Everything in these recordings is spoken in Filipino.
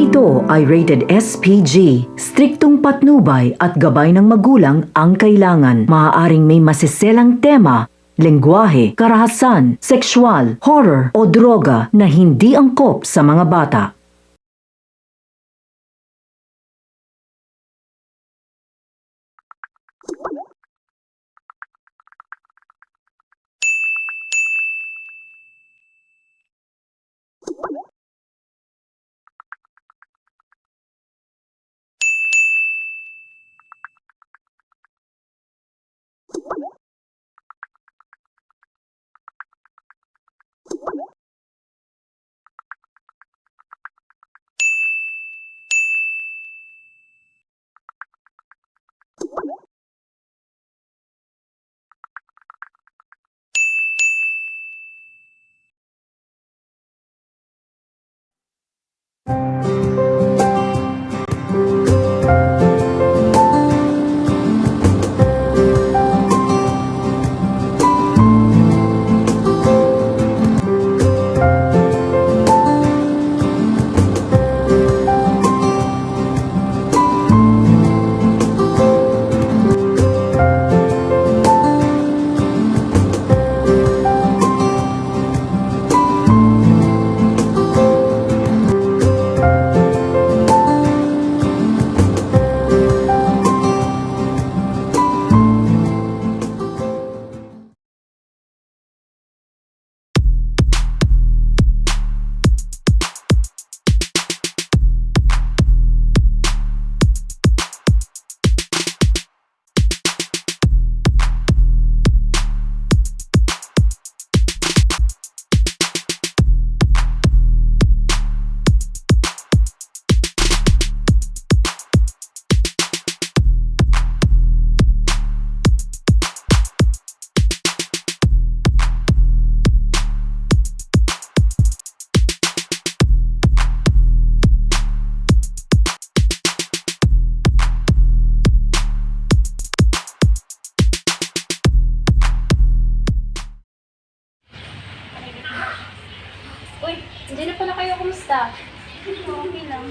Ito ay rated SPG. Striktong patnubay at gabay ng magulang ang kailangan. Maaaring may masiselang tema, lengguwahe, karahasan, sexual, horror o droga na hindi angkop sa mga bata. Uy, hindi na pala kayo. Kumusta? Okay lang.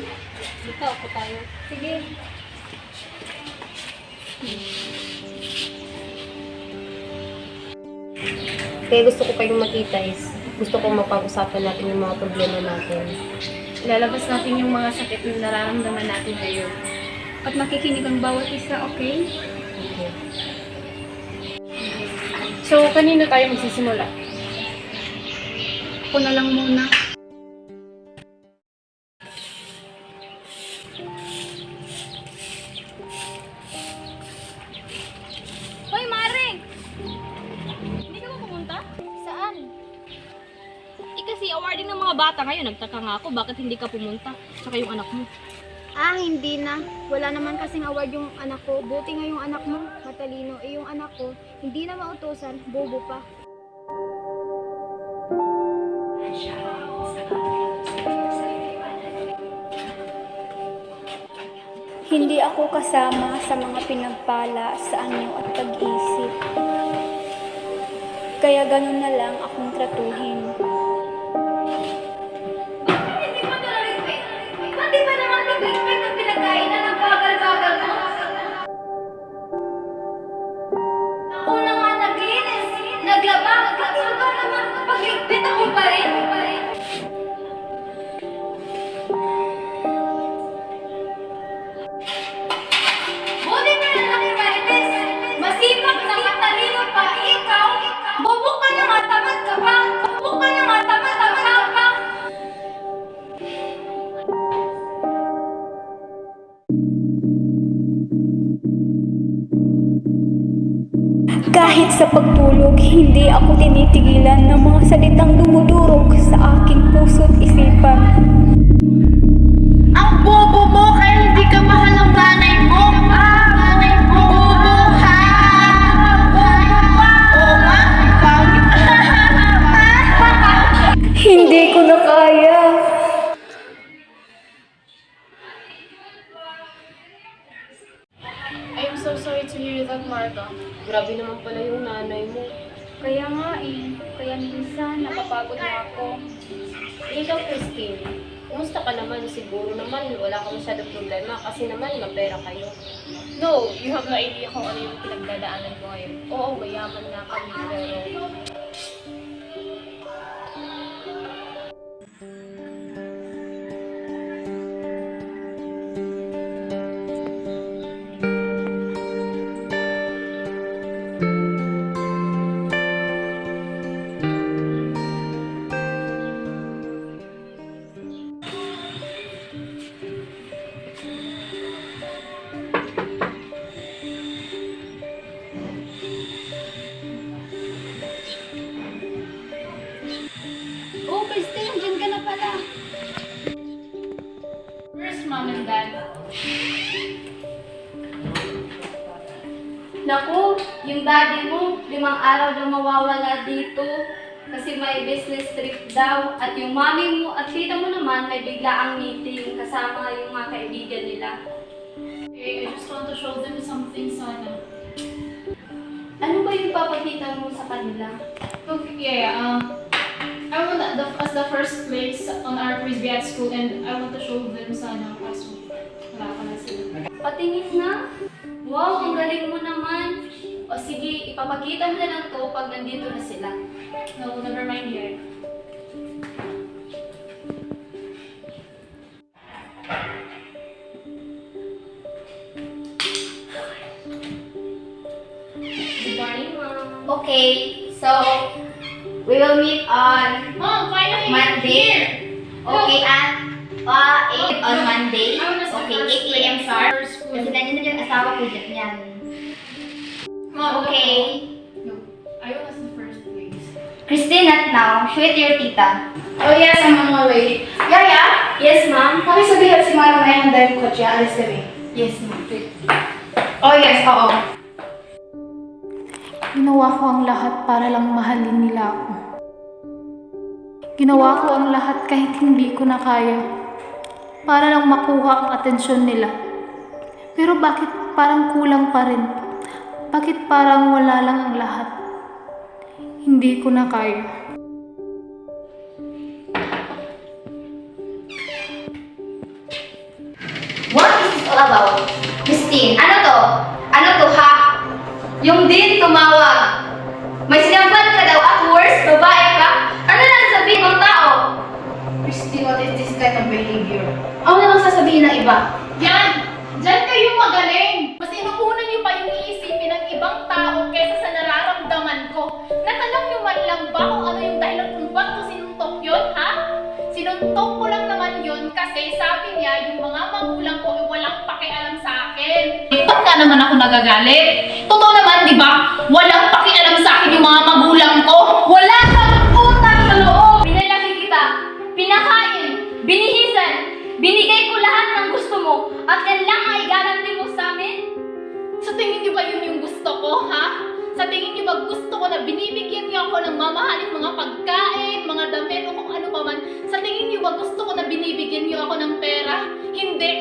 Dito, ako tayo. Sige. Kaya gusto ko kayong makita is, gusto kong mapag-usapan natin yung mga problema natin. Ilalabas natin yung mga sakit na nararamdaman natin ngayon. At makikinig ang bawat isa, okay? Okay. So, kanino tayo magsisimula? Ako na lang muna. Hoy, Mare! Hindi ka ba pumunta? Saan? Kasi awarding ng mga bata ngayon, nagtaka nga ako, bakit hindi ka pumunta? Tsaka yung anak mo. Hindi na. Wala naman kasing award yung anak ko. Buti nga yung anak mo, matalino. Yung anak ko, hindi na mautusan, bobo pa. Hindi ako kasama sa mga pinagpala sa anyo at pag-isip. Kaya ganun na lang akong tratuhin. Pati ba naman nag-expect na pinagkain na ng bagal-bagal mo? Ako na nga naglinis, naglaba, ano ba naman pag-ligpit ako pa rin? Buti na lang yung Marites, masipag na matalino pa, ikaw, bobo ka na nga, tamad ka pa, bobo ka na nga, tamad ka pa. Kahit sa pagtulog, hindi ako tinitigilan ng mga salitang dumudurog sa aking puso't isipan. Ang bobo mo kaya hindi ka mahal ng nanay mo. Nanay mo. Bobo ka. Bobo pa. Oo nga. Pangit. Hindi ko na kaya. I'm so sorry to hear that, Marga. Grabe naman pala yung nanay mo. Kaya nga eh. Kaya minsan napapagod na ako. Ikaw, Christine, Kumusta ka naman? Siguro naman wala ka masyadong problema kasi naman mapera kayo. No, you have no idea kung ano yung pinagdadaanan ko ngayon. Oo, mayaman nga kami pero... Oh, Christine, dyan ka na pala. Where's mom and dad? Naku, yung daddy mo, 5 araw daw mawawala dito. Kasi may business trip daw. At yung mami mo at tita mo naman, may biglaang meeting kasama yung mga kaibigan nila. Okay, I just want to show them something sana. Ano ba yung papakita mo sa kanila? Okay, yeah, I want as the first place on our quiz at school and I want to show them sana kaso wala pa na sila. Patingin na. Wow, ang galing mo naman. O sige, ipapakita mo na lang to pag nandito na sila. No, never mind yet. Good morning, Mom. Okay, so we will meet on Mom, finally you're Monday. here! Okay, at 8 on Monday. I want us Okay, the first 8 a.m. place, sharp. first school. Kasi nandiyan yung asawa ko dyan. Yan. Mom, Okay. No, I want us the first place. Christine, not now. Show it to your tita. Oh yes, I'm on my way. Yaya, Yes, ma'am. pakisabihan si Mano na ihanda yung kotse. Alis kami. Yes, ma'am. Oh yes, oo. Ginawa ko ang lahat para lang mahalin nila ako. Ginawa ko ang lahat kahit hindi ko na kaya. Para lang makuha ang atensyon nila. Pero bakit parang kulang pa rin? Bakit parang wala lang ang lahat? Hindi ko na kaya. What is this all about? Christine, ano to? Ano to, ha? Yung din tumawag. May sinampal ka daw at worst, babae ka? Ano lang sabihin ng tao? Christine, what is this kind of behavior? Ano na lang sasabihin ng iba? Yan! Diyan kayo magaling! Mas inuuna niyo pa yung iisipin ng ibang tao kaysa sa nararamdaman ko. Natanong niyo man lang ba kung ano yung dahilan kung ba't ko sinuntok yun, ha? Sinuntok ko lang naman yun kasi sabi niya yung mga magulang ko ay walang pakialam sa akin. Ba't nga naman ako nagagalit? Totoo naman, di ba? Walang pakialam sa akin yung mga magulang ko. Wala kang utang sa loob! Pinalaki kita, pinakain, binihisan, binigay ko lahat ng gusto mo, at yan lang ang igaganti mo sa amin? Sa tingin niyo ba yun yung gusto ko, ha? Sa tingin niyo ba gusto ko na binibigyan niyo ako ng mamahalin mga pagkain, mga damit, o kung ano pa man? Sa tingin niyo ba gusto ko na binibigyan niyo ako ng pera? Hindi.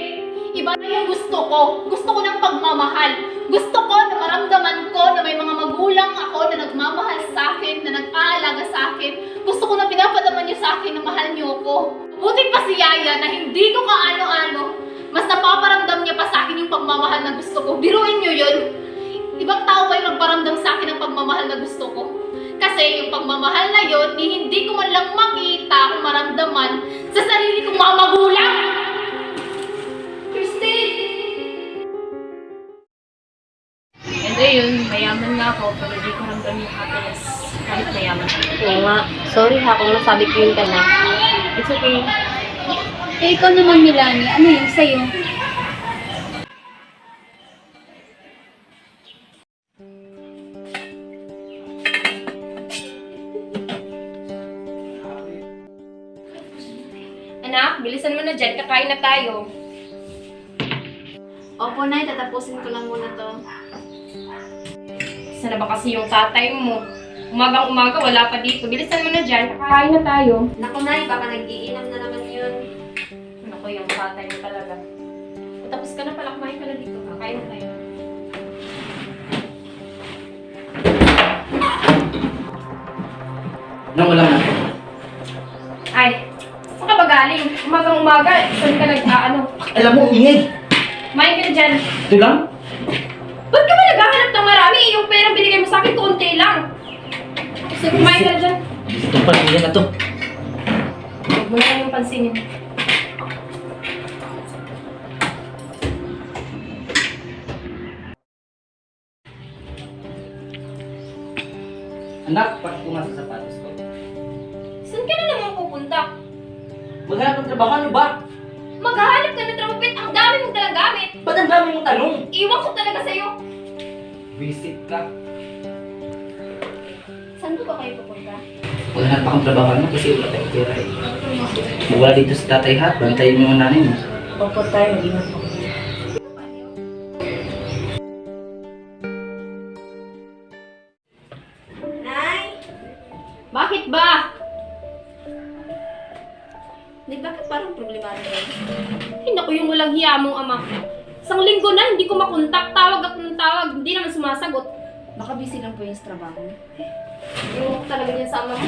Iba na yung gusto ko. Gusto ko ng pagmamahal. Gusto ko na maramdaman ko na may mga magulang ako na nagmamahal sa akin, na nag-aalaga sa akin. Gusto ko na pinapadaman niyo sa akin na mahal niyo ako. Buti pa si Yaya na hindi ko kaano-ano. Mas napaparamdam niya pa sa akin yung pagmamahal na gusto ko. Biruin niyo yun. Ibang tao pa yung nagparamdam sa akin ng pagmamahal na gusto ko. Kasi yung pagmamahal na yun, hindi ko man lang makita o maramdaman sa sarili kong mga magulang. Christine! Hindi yun, mayaman nga ako pero di ko ramdam yung happiness kahit mayaman ako. Oo nga. Sorry ha kung nasabi ko yun ka na. It's okay. Eh, ikaw naman, Milani, ano yung sa'yo? Anak, bilisan mo na dyan, kakain na tayo. Opo, Nay. Tatapusin ko lang muna to. Sana ba kasi yung tatay mo? Umagang-umaga, wala pa dito. Bilisan mo na dyan, kakain na tayo. Naku, Nay, baka nag-iinam na naman yun. Naku, yung tatay mo talaga. O, tapos ka na pala, kumain ka na dito. Kakain na tayo. Anong ulam na? Ay, Saan ka ba galing? Umagang-umaga, saan ka nag-ano? Alam mo, ingay. Kumain ka na dyan. Ito lang. Ba't ka ba naghahanap ng marami? Yung perang binigay mo sa akin, konti lang. Sige, kumain ka na dyan. Ito pa lang yan na to. Huwag mo na yung pansinin. Anak, bakit ko nga sa sapatos ko? Saan ka na naman pupunta? Maghanap ng trabaho, ano ba? Maghahanap ka ng trabaho, Pet. Ang dami mong dalang gamit. Ba't ang dami mong tanong? Iwan ko talaga sa'yo. Visit ka. Saan ba kayo pupunta? Maghanap akong trabaho na kasi wala tayong pera eh. Magwala dito sa tatay ha, bantayin mo yung nanay mo. Opo tayo, mag-ingat po. Nay! Bakit ba? Nay, bakit parang problemado yun? Ay, naku, yung walang hiya mong ama. Isang linggo na, hindi ko makontak. Tawag ako ng tawag, hindi naman sumasagot. Baka busy lang po yung sa trabaho. Yung talaga niya sa ama mo.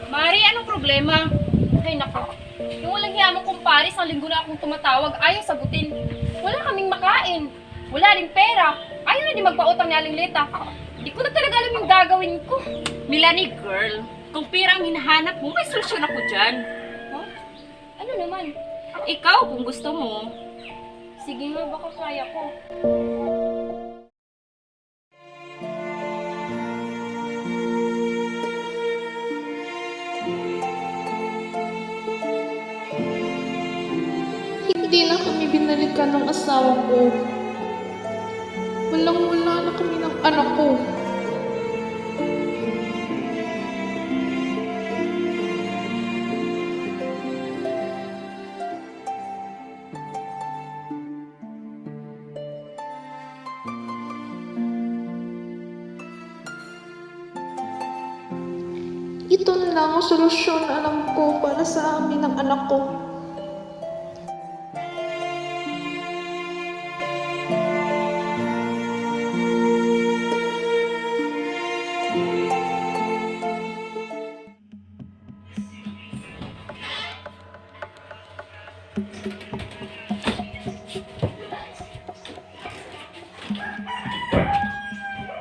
Mari, anong problema? Ay, nako. Yung walang hiya mong kumpare, isang linggo na akong tumatawag, ayaw sagutin. Wala kaming makain. Wala rin pera. Ayaw na din magpautang ni Aling Leta. Hindi ko na talaga alam yung gagawin ko. Melanie girl, kung pera ang hinahanap mo, may solusyon ako dyan. Huh? Ano naman? Ikaw, kung gusto mo. Sige nga, baka kaya ko. Hindi na kami binalikan ng asawa ko. Walang-wala na kami ng anak ko. Ito na lang ang solusyon na alam ko para sa amin ng anak ko.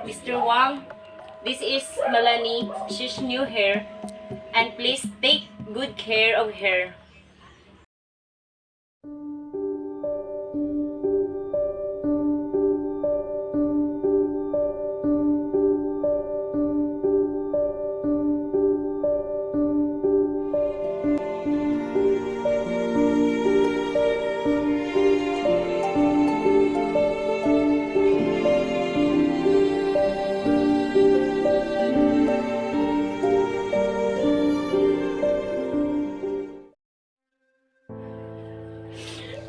Mr. Wang, this is Melanie. She's new here. And please take good care of her.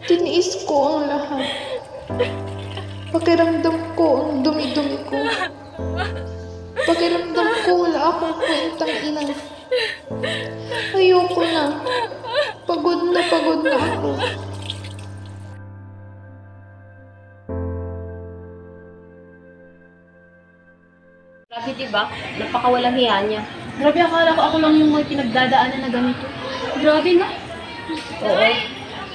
Tiniis ko ang lahat. Pakiramdam ko ang dumi-dumi ko. Pakiramdam ko wala akong kwentang ina. Ayoko na. Pagod na ako. Grabe, diba? Napakawalang hiya niya. Grabe, akala ko ako lang yung may pinagdadaanan na ganito. Grabe, no? Oo.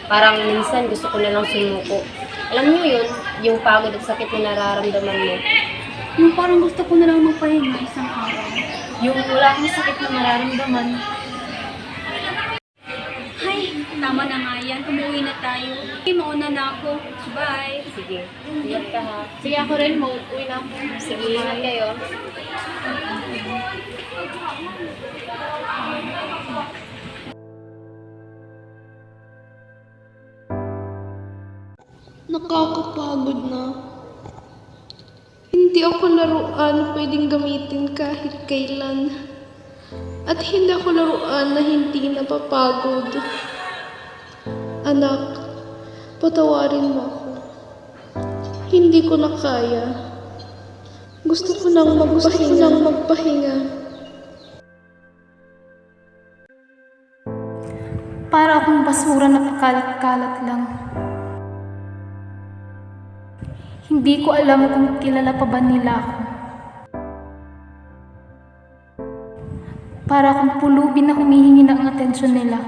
Parang minsan gusto ko na lang sumuko. Alam niyo yun, yung pagod at sakit na nararamdaman mo. Yung parang gusto ko na lang magpahinga isang araw. Yung wala akong sakit na nararamdaman. Ay, tama na nga yan. Umuwi na tayo. Okay, mauna na ako. Bye. Sige, ingat ka ha. Sige, ako rin. Uwi na ako. Sige, ingat kayo. Nakakapagod na. Hindi ako laruan na pwedeng gamitin kahit kailan. At hindi ako laruan na hindi napapagod. Anak, patawarin mo ako. Hindi ko na kaya. Gusto ko nang magpahinga. Para akong basura na pakalat-kalat lang. Hindi ko alam kung kilala pa ba nila ako. Para akong pulubi na humihingi ng atensyon nila.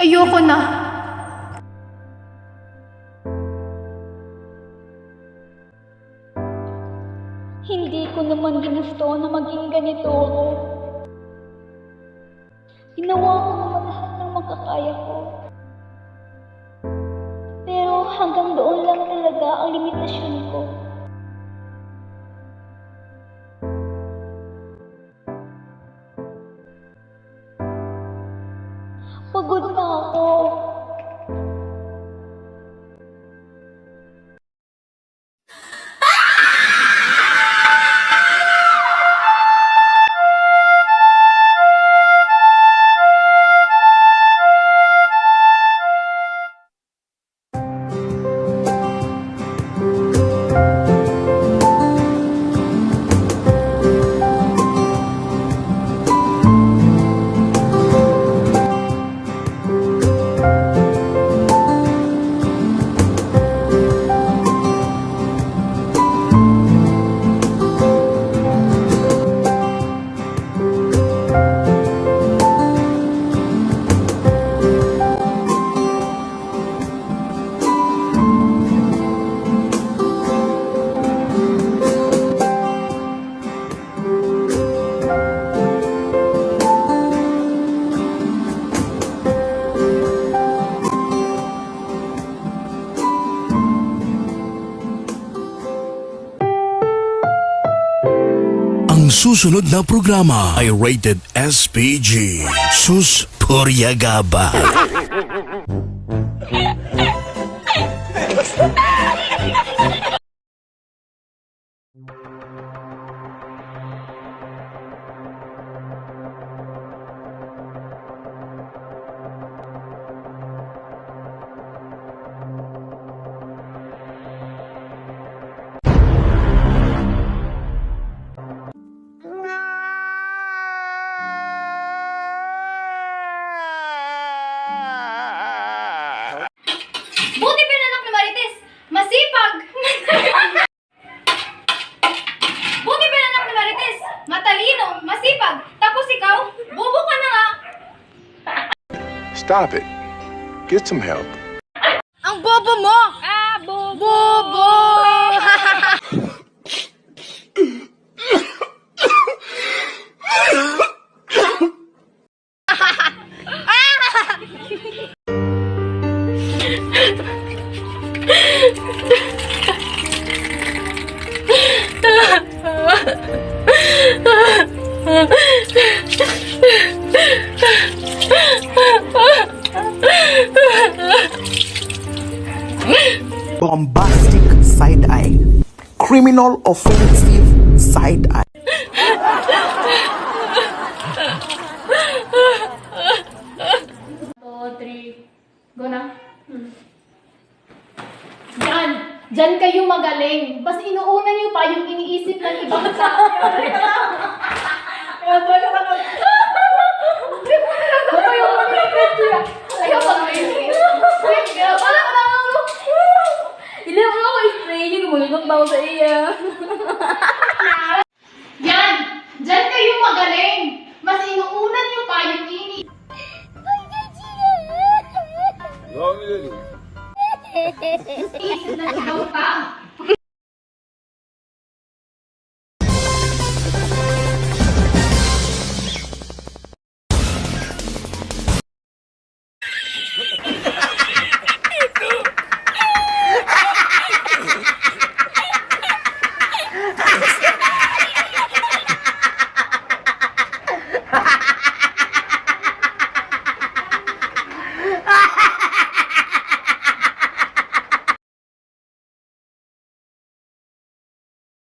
Ayoko na. Hindi ko naman ginusto na maging ganito ako. Ginawa ko naman lahat ng makakaya ko. Pero hanggang doon lang talaga ang limitasyon ko. Pagod na ako. Ang susunod na programa ay rated SPG. Sus Puryagaba. Buti pa yung anak ni Marites! Masipag! Buti pa yung anak ni Marites! Matalino, masipag! Tapos ikaw, bobo ka na nga! Stop it. Get some help. Ang bobo mo! Ah, bobo! Bobo! Bombastic side eye. Criminal offensive side eye. Go na. Diyan kayo magaling. Bas inuuna niyo pa yung iniisip ng ibang tao. Yan! Diyan kayo magaling. Mas inuuna niyo pa yung iniisip. Isip ng ibang tao.